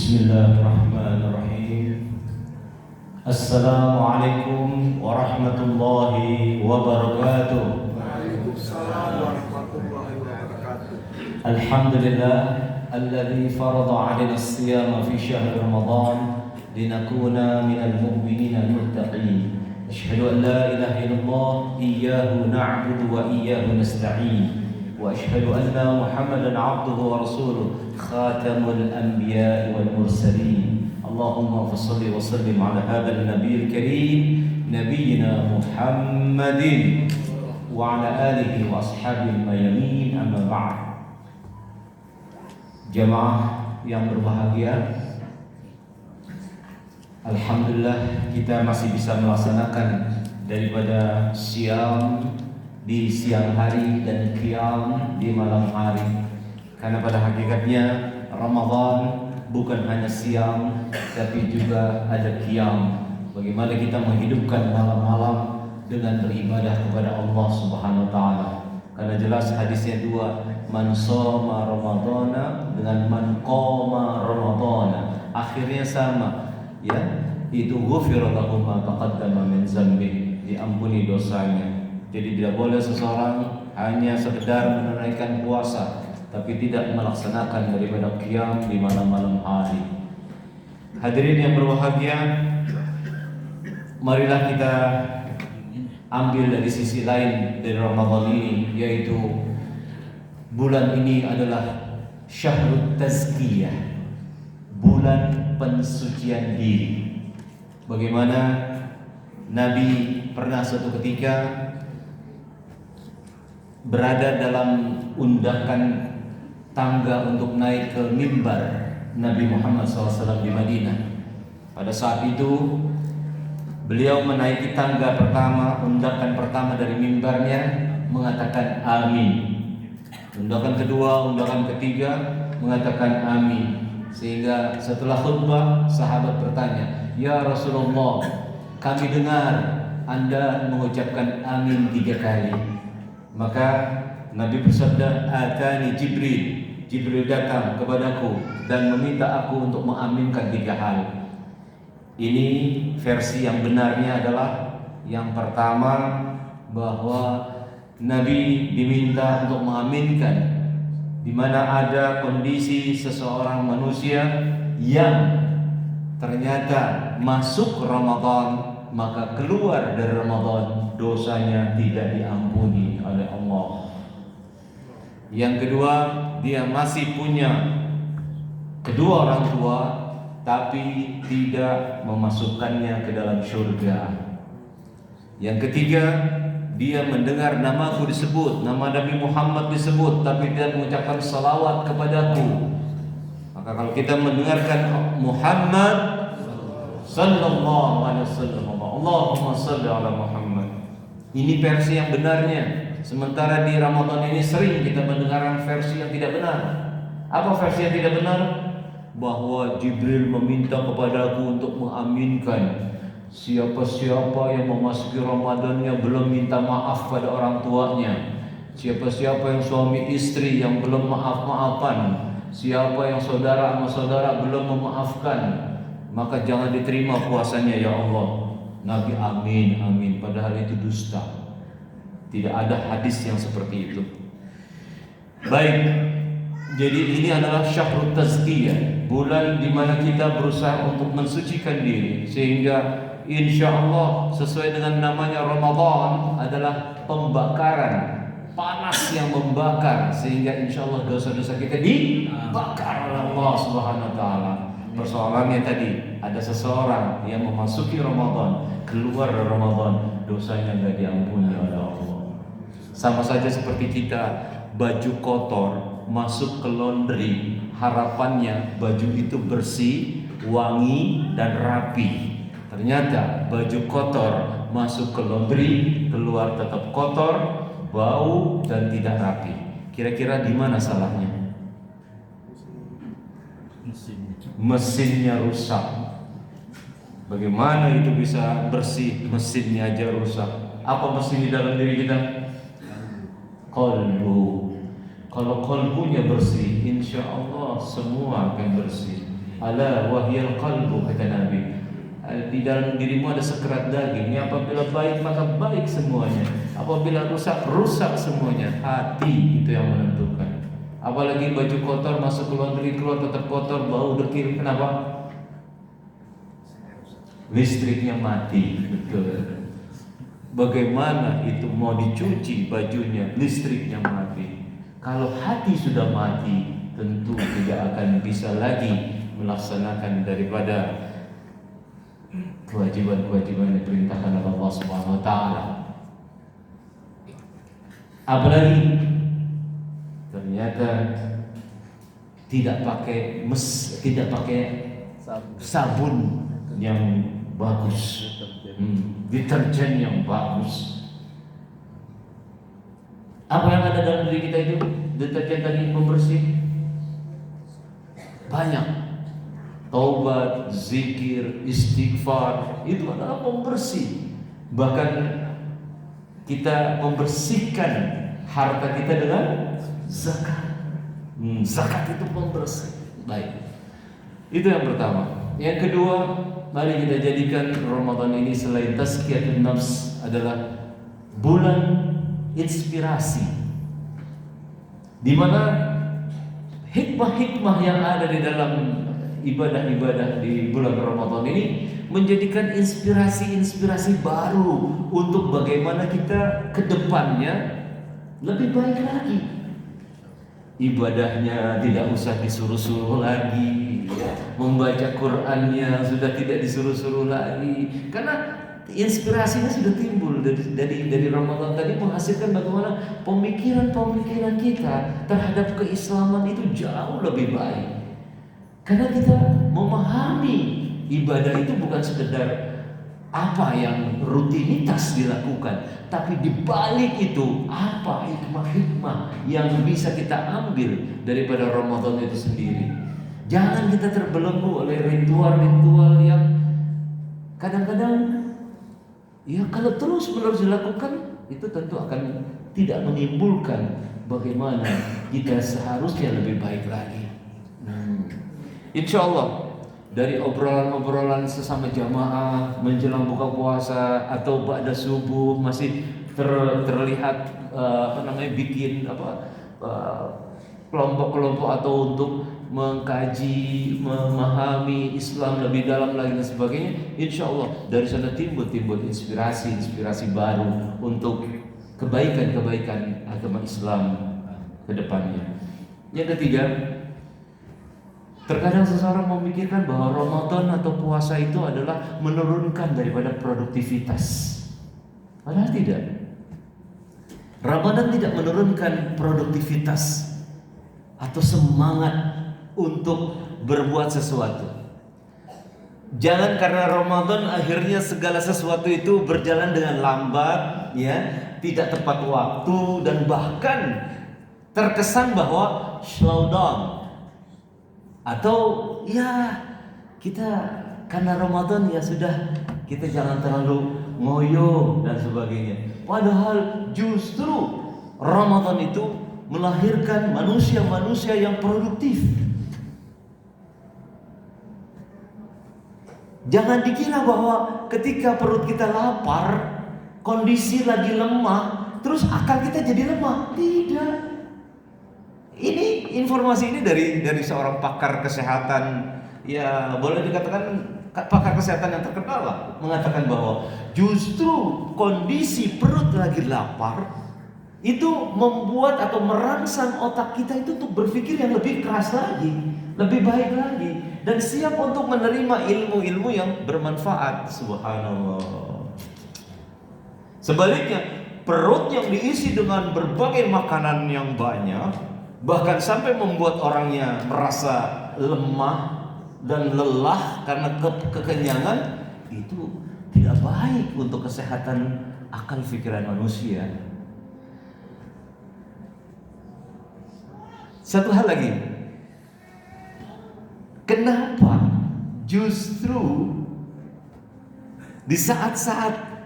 Bismillahirrahmanirrahim. Assalamualaikum warahmatullahi wabarakatuh. Waalaikumsalam warahmatullahi wabarakatuh. Alhamdulillah alladzi farada 'alaina as-siyama fi syahr Ramadan linakuna minal mu'minina al-muttaqin. Asyhadu an la ilaha illallah iyyahu na'budu wa iyyahu nasta'in. وأشهد أن محمدا عبده ورسوله خاتم الأنبياء والمرسلين اللهم صل وسلم على هذا النبي الكريم نبينا محمد وعلى آله وأصحابه الميامين أما بعد. Jamaah yang berbahagia, alhamdulillah kita masih bisa melaksanakan daripada siam di siang hari dan qiyam di malam hari. Karena pada hakikatnya Ramadan bukan hanya siam tapi juga ada qiyam. Bagaimana kita menghidupkan malam-malam dengan beribadah kepada Allah Subhanahu wa taala. Karena jelas hadisnya dua, man shoma ramadhana dengan man qoma ramadhana. Akhirnya sama, ya. Itu ghufira lahu ma taqaddama min dzambi, diampuni dosanya. Jadi tidak boleh seseorang hanya sekedar menunaikan puasa tapi tidak melaksanakan daripada qiyam di malam-malam hari. Hadirin yang berbahagia, marilah kita ambil dari sisi lain dari Ramadan ini, yaitu bulan ini adalah Syahrut Tazkiyah, bulan pensucian diri. Bagaimana Nabi pernah suatu ketika berada dalam undakan tangga untuk naik ke mimbar Nabi Muhammad SAW di Madinah. Pada saat itu beliau menaiki tangga pertama, undakan pertama dari mimbarnya, mengatakan amin. Undakan kedua, undakan ketiga, mengatakan amin. Sehingga setelah khutbah, sahabat bertanya, "Ya Rasulullah, kami dengar Anda mengucapkan amin 3 kali." Maka Nabi bersabda, "Atani Jibril." Jibril datang kepadaku dan meminta aku untuk mengaminkan 3 hal. Ini versi yang benarnya adalah yang pertama, bahwa Nabi diminta untuk mengaminkan di mana ada kondisi seseorang manusia yang ternyata masuk Ramadan, maka keluar dari Ramadan dosanya tidak diampuni oleh Allah. Yang kedua, dia masih punya kedua orang tua tapi tidak memasukkannya ke dalam surga. Yang ketiga, dia mendengar namaku disebut, nama Nabi Muhammad disebut, tapi tidak mengucapkan salawat kepadaku. Maka kalau kita mendengarkan Muhammad sallallahu alaihi wasallam, Allahumma salli ala Muhammad, ini versi yang benarnya. Sementara di Ramadan ini sering kita mendengar versi yang tidak benar. Apa versi yang tidak benar? Bahwa Jibril meminta kepadaku untuk mengaminkan siapa-siapa yang memasuki Ramadannya belum minta maaf pada orang tuanya, siapa-siapa yang suami istri yang belum maaf-maafan, siapa yang saudara sama saudara belum memaafkan, maka jangan diterima puasanya ya Allah. Nabi amin, amin, padahal itu dusta. Tidak ada hadis yang seperti itu. Baik, jadi ini adalah Syahrut Tazkiyah, bulan di mana kita berusaha untuk mensucikan diri, sehingga insya Allah sesuai dengan namanya Ramadan adalah pembakaran, panas yang membakar, sehingga insya Allah dosa-dosa kita dibakar oleh Allah Subhanahu wa taala. Persoalannya tadi, ada seseorang yang memasuki Ramadan, keluar dari Ramadan, dosanya enggak diampuni oleh Allah. Sama saja seperti kita baju kotor masuk ke laundry, harapannya baju itu bersih, wangi dan rapi. Ternyata baju kotor masuk ke laundry, keluar tetap kotor, bau dan tidak rapi. Kira-kira di mana salahnya? Mesinnya rusak. Bagaimana itu bisa bersih? Mesinnya aja rusak. Apa mesin di dalam diri kita? Qalbu. Kalau qalbunya bersih, insya Allah semua akan bersih. Ala wahyal qalbu, kata Nabi. Di dalam dirimu ada sekerat daging. Yang apabila baik maka baik semuanya. Apabila rusak, rusak semuanya. Hati itu yang menentukan. Apalagi baju kotor masuk ke laundry, keluar tetap kotor, bau dekil. Kenapa? Listriknya mati. Betul. Bagaimana itu mau dicuci bajunya, listriknya mati. Kalau hati sudah mati, tentu tidak akan bisa lagi melaksanakan daripada kewajiban-kewajiban yang diperintahkan oleh Allah Subhanahu wa taala. Apalagi ternyata tidak pakai sabun yang bagus, deterjen yang bagus. Apa yang ada dalam diri kita itu? Deterjen tadi pembersih banyak. Taubat, zikir, istighfar itu adalah pembersih. Bahkan kita membersihkan harta kita dengan zakat. Zakat itu pembersih. Baik. Itu yang pertama. Yang kedua, mari kita jadikan Ramadan ini selain tazkiyatun nafs adalah bulan inspirasi, di mana hikmah-hikmah yang ada di dalam ibadah-ibadah di bulan Ramadan ini menjadikan inspirasi-inspirasi baru untuk bagaimana kita ke depannya lebih baik lagi. Ibadahnya tidak usah disuruh-suruh lagi, membaca Qur'annya sudah tidak disuruh-suruh lagi, karena inspirasinya sudah timbul dari Ramadan tadi, menghasilkan bagaimana pemikiran-pemikiran kita terhadap keislaman itu jauh lebih baik. Karena kita memahami ibadah itu bukan sekedar apa yang rutinitas dilakukan, tapi di balik itu apa hikmah-hikmah yang bisa kita ambil daripada Ramadan itu sendiri. Jangan kita terbelenggu oleh ritual-ritual yang kadang-kadang ya kalau terus-menerus dilakukan itu tentu akan tidak menimbulkan bagaimana kita seharusnya lebih baik lagi. Insya Allah dari obrolan-obrolan sesama jamaah menjelang buka puasa atau ba'da subuh masih terlihat bikin kelompok-kelompok atau untuk mengkaji, memahami Islam lebih dalam lagi dan sebagainya. Insya Allah dari sana timbul inspirasi baru untuk kebaikan-kebaikan agama Islam ke depannya. Yang ketiga, terkadang seseorang memikirkan bahwa Ramadan atau puasa itu adalah menurunkan daripada produktivitas. Padahal tidak. Ramadan tidak menurunkan produktivitas atau semangat untuk berbuat sesuatu. Jangan karena Ramadan akhirnya segala sesuatu itu berjalan dengan lambat, tidak tepat waktu, dan bahkan terkesan bahwa slow down. Atau kita karena Ramadan sudah, kita jangan terlalu ngoyo dan sebagainya. Padahal justru Ramadan itu melahirkan manusia-manusia yang produktif. Jangan dikira bahwa ketika perut kita lapar, kondisi lagi lemah, terus akal kita jadi lemah. Tidak. Ini informasi ini dari seorang pakar kesehatan, boleh dikatakan pakar kesehatan yang terkenal lah, mengatakan bahwa justru kondisi perut lagi lapar itu membuat atau merangsang otak kita itu untuk berpikir yang lebih keras lagi, lebih baik lagi, dan siap untuk menerima ilmu-ilmu yang bermanfaat. Subhanallah. Sebaliknya, perut yang diisi dengan berbagai makanan yang banyak bahkan sampai membuat orangnya merasa lemah dan lelah karena kekenyangan, itu tidak baik untuk kesehatan akal pikiran manusia. Satu hal lagi, kenapa justru di saat-saat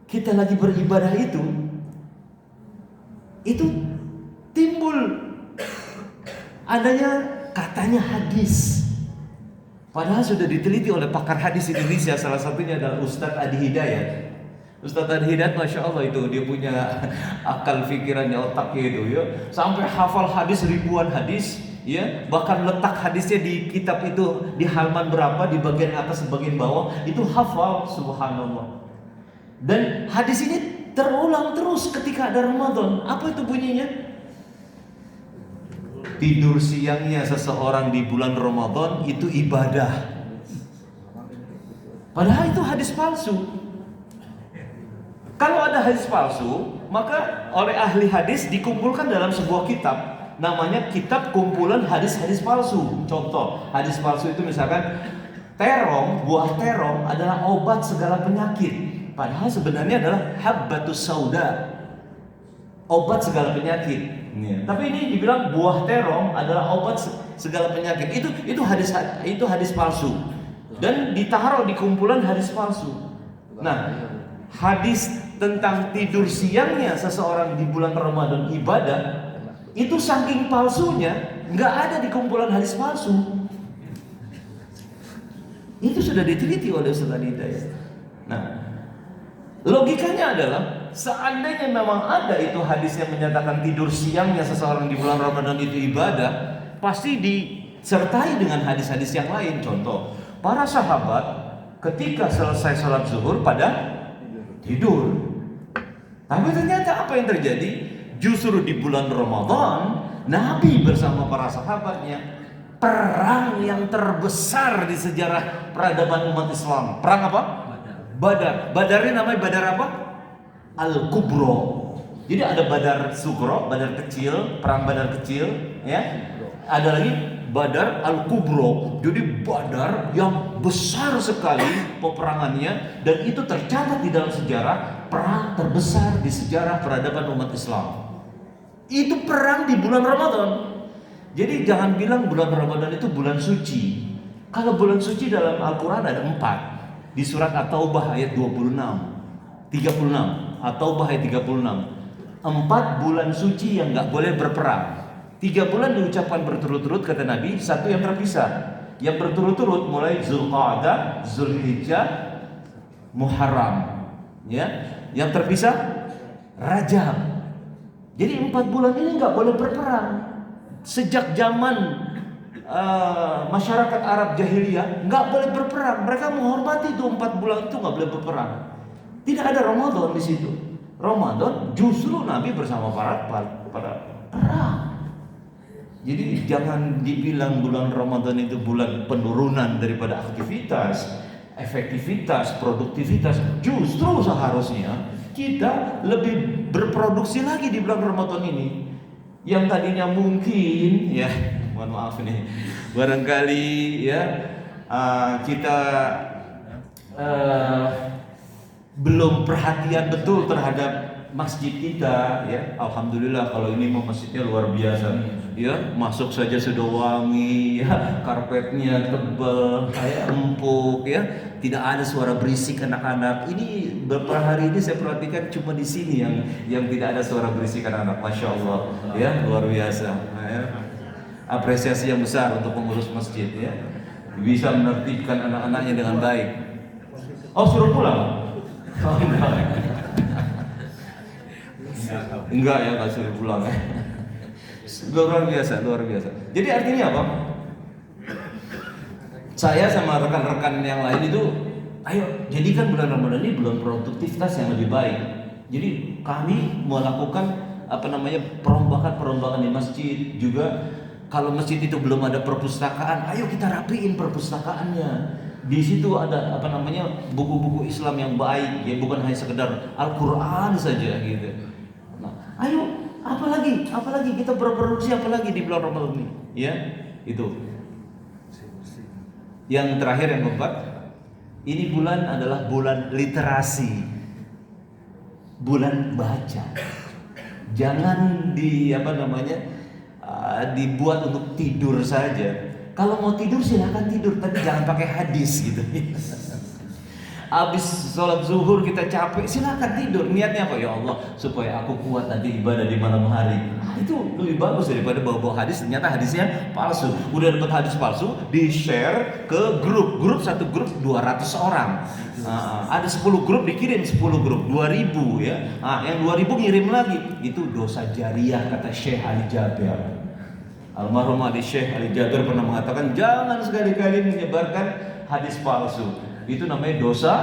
kita lagi beribadah itu timbul adanya katanya hadis Padahal sudah diteliti oleh pakar hadis Indonesia, salah satunya adalah Ustadz Adi Hidayat. Ustadz Adi Hidayat, Masya Allah itu, dia punya akal pikirannya, otaknya itu ya, sampai hafal hadis ribuan hadis ya, bahkan letak hadisnya di kitab itu di halaman berapa, di bagian atas, bagian bawah, itu hafal, subhanallah. Dan hadis ini terulang terus ketika ada Ramadan. Apa itu bunyinya? Tidur siangnya seseorang di bulan Ramadan itu ibadah. Padahal itu hadis palsu. Kalau ada hadis palsu, maka oleh ahli hadis dikumpulkan dalam sebuah kitab, namanya kitab kumpulan hadis-hadis palsu. Contoh, hadis palsu itu misalkan terong, buah terong adalah obat segala penyakit. Padahal sebenarnya adalah habbatus sauda, obat segala penyakit. Tapi ini dibilang buah terong adalah obat segala penyakit. Itu hadis palsu dan ditaruh di kumpulan hadis palsu. Nah, hadis tentang tidur siangnya seseorang di bulan Ramadan ibadah itu saking palsunya nggak ada di kumpulan hadis palsu. Itu sudah diteliti oleh Ustaz Hidayat. Nah, logikanya adalah seandainya memang ada itu hadis yang menyatakan tidur siangnya seseorang di bulan Ramadan itu ibadah, pasti disertai dengan hadis-hadis yang lain. Contoh, para sahabat ketika selesai sholat zuhur pada tidur. Tapi ternyata apa yang terjadi? Justru di bulan Ramadan, Nabi bersama para sahabatnya perang yang terbesar di sejarah peradaban umat Islam. Perang apa? Badar. Badarnya namanya Badar apa? Al-Kubro. Jadi ada Badar Sugro, Badar kecil, perang Badar kecil, ya. Ada lagi Badar Al-Kubro. Jadi Badar yang besar sekali peperangannya, dan itu tercatat di dalam sejarah perang terbesar di sejarah peradaban umat Islam. Itu perang di bulan Ramadan. Jadi jangan bilang bulan Ramadan itu bulan suci. Kalau bulan suci dalam Al-Quran ada 4. Di surat At-Taubah ayat 36, 36. At-Taubah ayat 36. 4 bulan suci yang gak boleh berperang. 3 bulan diucapkan berturut-turut kata Nabi, 1 yang terpisah. Yang berturut-turut mulai Zulqa'dah, Zulhijjah, Muharram. Ya, yang terpisah Rajab. Jadi 4 bulan ini gak boleh berperang. Sejak zaman masyarakat Arab jahiliyah nggak boleh berperang. Mereka menghormati itu 4 bulan itu nggak boleh berperang. Tidak ada Ramadan di situ. Ramadan justru Nabi bersama para perang. Jadi jangan dibilang bulan Ramadan itu bulan penurunan daripada aktivitas, efektivitas, produktivitas. Justru seharusnya kita lebih berproduksi lagi di bulan Ramadan ini. Yang tadinya mungkin ya, mohon maaf nih, barangkali ya kita belum perhatian betul terhadap masjid kita ya. Alhamdulillah kalau ini masjidnya luar biasa ya, masuk saja sudah wangi ya, karpetnya tebal kayak empuk ya, tidak ada suara berisik anak-anak. Ini beberapa hari ini saya perhatikan cuma di sini yang tidak ada suara berisik anak-anak. Masya Allah ya, luar biasa ya. Apresiasi yang besar untuk pengurus masjid ya, bisa menertibkan anak-anaknya dengan baik. Oh, suruh pulang? Oh, enggak ya, nggak suruh pulang ya. Luar biasa, luar biasa. Jadi artinya apa? Saya sama rekan-rekan yang lain itu, ayo jadikan bulan Ramadan ini bulan produktivitas yang lebih baik. Jadi kami melakukan perombakan di masjid juga. Kalau masjid itu belum ada perpustakaan, ayo kita rapiin perpustakaannya. Di situ ada buku-buku Islam yang baik, ya bukan hanya sekedar Al-Quran saja gitu. Nah, ayo apalagi kita berproduksi apalagi di bulan Ramadan ini, ya itu. Yang terakhir yang keempat, ini bulan adalah bulan literasi, bulan baca. Jangan dibuat untuk tidur saja. Kalau mau tidur silahkan tidur, tapi jangan pakai hadis gitu. Habis sholat zuhur kita capek, silakan tidur. Niatnya apa? Ya Allah, supaya aku kuat nanti ibadah di malam hari. Itu lebih bagus daripada bawa-bawa hadis. Ternyata hadisnya palsu. Udah dapat hadis palsu, di-share ke grup. Satu grup 200 orang. Ada 10 grup, dikirim 10 grup, 2000 ya. Yang 2000 ngirim lagi. Itu dosa jariah kata Syekh Ali Jabir. Almarhum Syekh Ali Jabir pernah mengatakan, jangan sekali-kali menyebarkan hadis palsu. Itu namanya dosa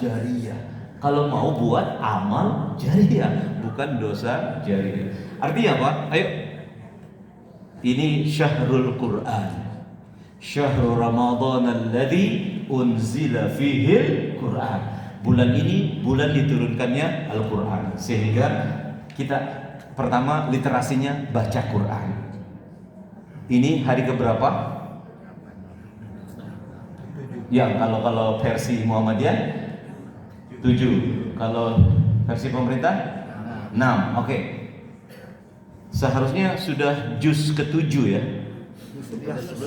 jariah. Kalau mau buat amal jariah, bukan dosa jariah. Artinya apa? Ayo. Ini syahrul Quran. Syahrul Ramadan alladzi unzila fihil Quran. Bulan ini bulan diturunkannya Al-Quran. Sehingga kita pertama literasinya baca Quran. Ini hari keberapa? Ya, kalau versi Muhammadiyah 7. Kalau versi pemerintah 6. Oke. Seharusnya sudah juz ke-7 ya. 11.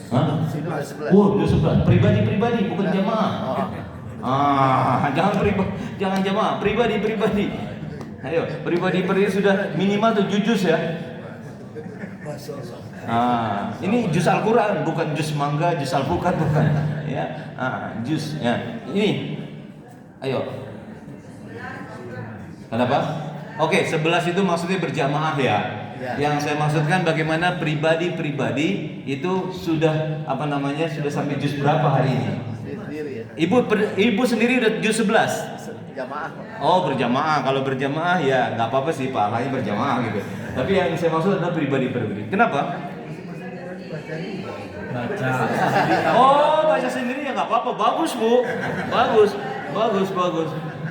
Hah? Sudah 11. Oh, juz 11. Pribadi bukan jamaah. Jangan jamaah, pribadi. Ayo, pribadi sudah minimal 7 juz ya. Ini juz Al-Quran, bukan juz mangga, juz alpukat, bukan. Ya, juz. Ya, ini. Ayo. Kenapa? Oke, 11 itu maksudnya berjamaah ya. Yang saya maksudkan bagaimana pribadi itu sudah sudah sampai juz berapa hari ini? Ibu sendiri udah juz 11. Jamaah. Oh, berjamaah. Kalau berjamaah ya nggak apa-apa sih, pahalanya berjamaah gitu. Tapi yang saya maksud adalah pribadi. Kenapa? Baca sendiri ya nggak apa-apa. Bagus bu, bagus.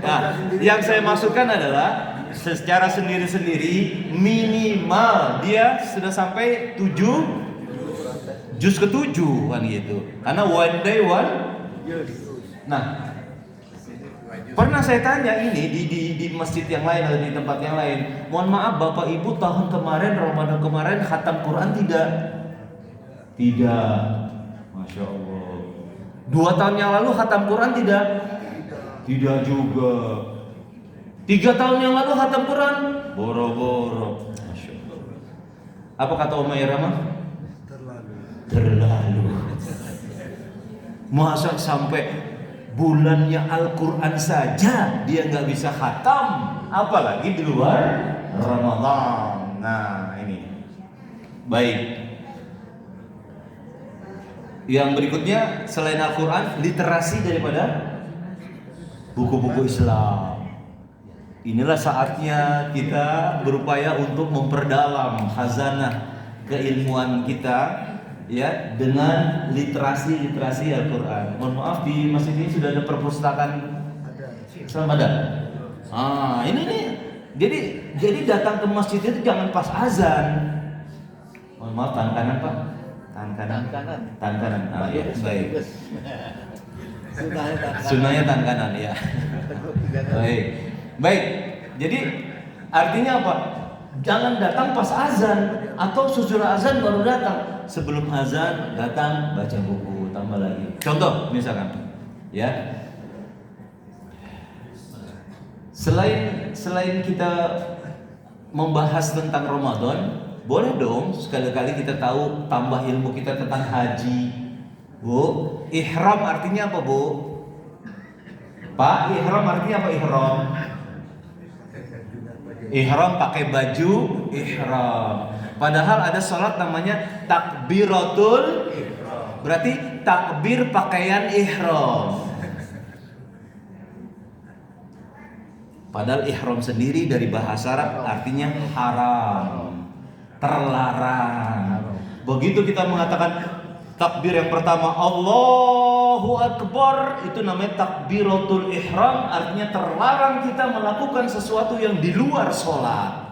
Nah, yang saya maksudkan adalah secara sendiri minimal dia sudah sampai 7 juz ke-7 kan gitu. Karena one day one. Nah, pernah saya tanya ini di masjid yang lain atau di tempat yang lain. Mohon maaf Bapak Ibu, tahun kemarin Ramadan kemarin khatam Quran tidak? Tidak. Masya Allah. 2 tahun yang lalu khatam Quran tidak? Tidak juga. 3 tahun yang lalu khatam Quran? Boro-boro. Masya Allah. Apa kata Umayyah mah? Terlalu. Masa sampai bulannya Al-Quran saja dia nggak bisa khatam, apalagi di luar Ramadan. Nah ini baik. Yang berikutnya selain Al-Quran, literasi daripada buku-buku Islam. Inilah saatnya kita berupaya untuk memperdalam khazanah keilmuan kita ya dengan literasi Al-Quran. Mohon maaf, di masjid ini sudah ada perpustakaan Islam ada. Ini nih. Jadi datang ke masjid itu jangan pas azan. Mohon maaf, tangan kanan Pak. Tangan kanan. Ya, baik. Sunnahnya tangan kanan ya. Baik. Jadi artinya apa? Jangan datang pas azan atau sesudah azan baru datang. Sebelum azan datang baca buku, tambah lagi. Contoh misalkan, ya. Selain kita membahas tentang Ramadan, boleh dong sekali-kali kita tahu tambah ilmu kita tentang haji. Bu, ihram artinya apa, Bu? Pak, ihram artinya apa ihram? Ihram pakai baju ihram. Padahal ada sholat namanya takbiratul ihram. Berarti takbir pakaian ihram. Padahal ihram sendiri dari bahasa Arab artinya haram, terlarang. Begitu kita mengatakan takbir yang pertama Allahu Akbar, itu namanya takbiratul ihram, artinya terlarang kita melakukan sesuatu yang di luar sholat.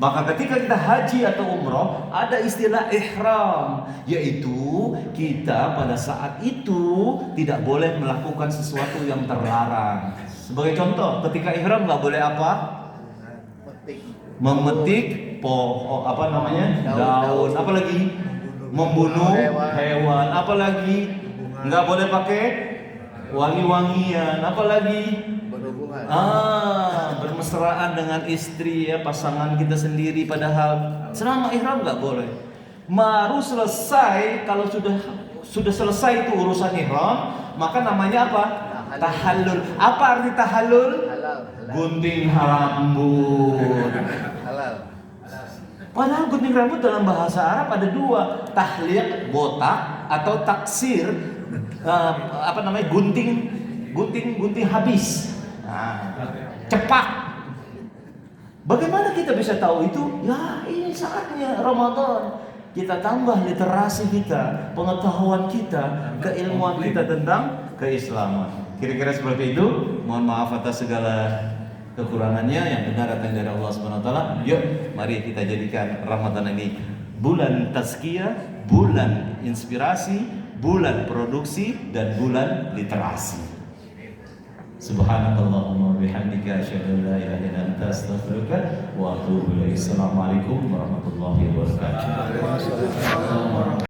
Maka ketika kita haji atau umroh ada istilah ihram, yaitu kita pada saat itu tidak boleh melakukan sesuatu yang terlarang. Sebagai contoh, ketika ihram nggak boleh apa? Memetik daun, apalagi membunuh hewan, apalagi nggak boleh pakai wangi-wangian, apalagi Berhubungan. bermesraan dengan istri ya, pasangan kita sendiri, padahal selama ihram nggak boleh. Baru selesai, kalau sudah selesai itu urusan ihram, maka namanya apa? Tahallul. Apa arti tahallul? Halal. Gunting rambut. Halal. Padahal gunting rambut dalam bahasa Arab ada dua, tahliq botak atau taksir, gunting habis, cepak. Bagaimana kita bisa tahu itu? Ya ini saatnya Ramadan. Kita tambah literasi kita, pengetahuan kita, keilmuan kita tentang keislaman. Kira-kira seperti itu. Mohon maaf atas segala kekurangannya, yang benar datang dari Allah Subhanahu wa taala. Yuk, mari kita jadikan Ramadan ini bulan tazkiyah, bulan inspirasi, bulan produksi, dan bulan literasi. Subhanakallahumma wa bihamdika asyhadu an la ilaha illa anta astaghfiruka wa atubu ilaik. Assalamualaikum warahmatullahi wabarakatuh.